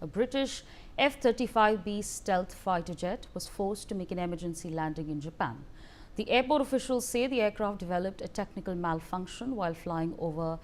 A British F-35B stealth fighter jet was forced to make an emergency landing in Japan. The airport officials say the aircraft developed a technical malfunction while flying over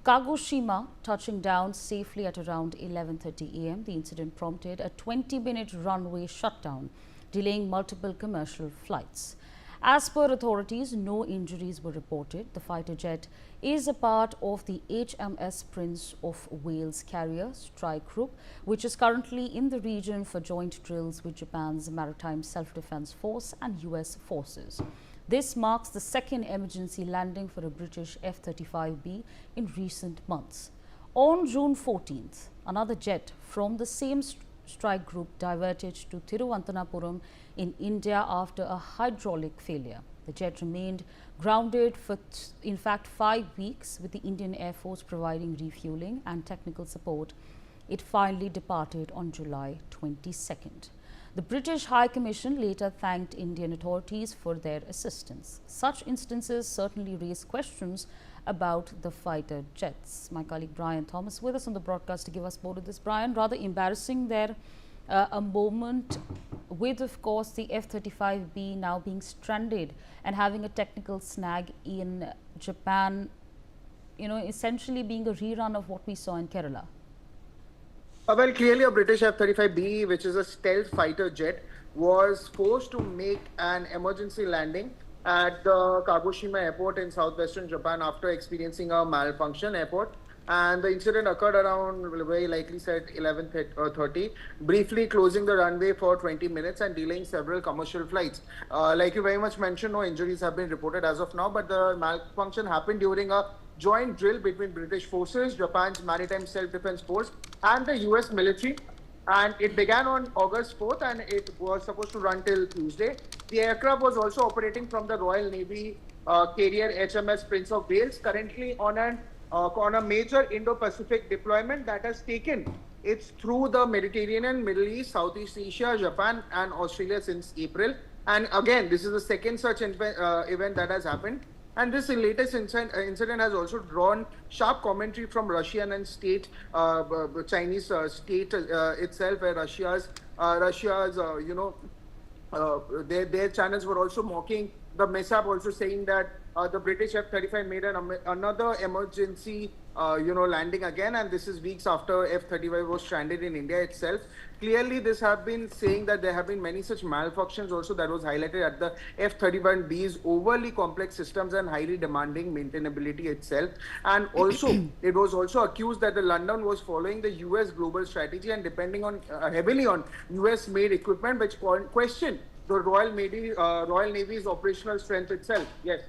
Kagoshima, touching down safely at around 11:30 a.m. The incident prompted a 20-minute runway shutdown, delaying multiple commercial flights. As per authorities, no injuries were reported. The fighter jet is a part of the HMS Prince of Wales carrier strike group, which is currently in the region for joint drills with Japan's Maritime Self-Defense Force and US forces. This marks the second emergency landing for a British F-35B in recent months. On June 14th, another jet from the same strike group diverted to Thiruvananthapuram in India after a hydraulic failure. The jet remained grounded for, in fact, 5 weeks, with the Indian Air Force providing refueling and technical support. It finally departed on July 22nd. The British High Commission later thanked Indian authorities for their assistance. Such instances certainly raise questions about the fighter jets. My colleague Brian Thomas with us on the broadcast to give us more of this. Brian, rather embarrassing there, a moment with, of course, the F-35B now being stranded and having a technical snag in Japan, essentially being a rerun of what we saw in Kerala. Well, clearly a British F-35B, which is a stealth fighter jet, was forced to make an emergency landing at the Kagoshima airport in southwestern Japan after experiencing a malfunction airport. And the incident occurred around, very likely said, 11:30, briefly closing the runway for 20 minutes and delaying several commercial flights. Like you very much mentioned, no injuries have been reported as of now, but the malfunction happened during a joint drill between British forces, Japan's Maritime Self-Defense Force, and the US military. And it began on August 4th and it was supposed to run till Tuesday. The aircraft was also operating from the Royal Navy carrier HMS Prince of Wales, currently on a major Indo-Pacific deployment that has taken it's through the Mediterranean, Middle East, Southeast Asia, Japan and Australia since April. And again, this is the second such event that has happened. And this latest incident has also drawn sharp commentary from Russian and Chinese state itself, where their channels were also mocking the mishap, also saying that the British F-35 made another emergency, landing again, and this is weeks after F-35 was stranded in India itself. Clearly, this have been saying that there have been many such malfunctions also that was highlighted at the F-31B's overly complex systems and highly demanding maintainability itself. And also, it was also accused that the London was following the US global strategy and depending on heavily on US-made equipment, which questioned the Royal Navy's operational strength itself. Yes.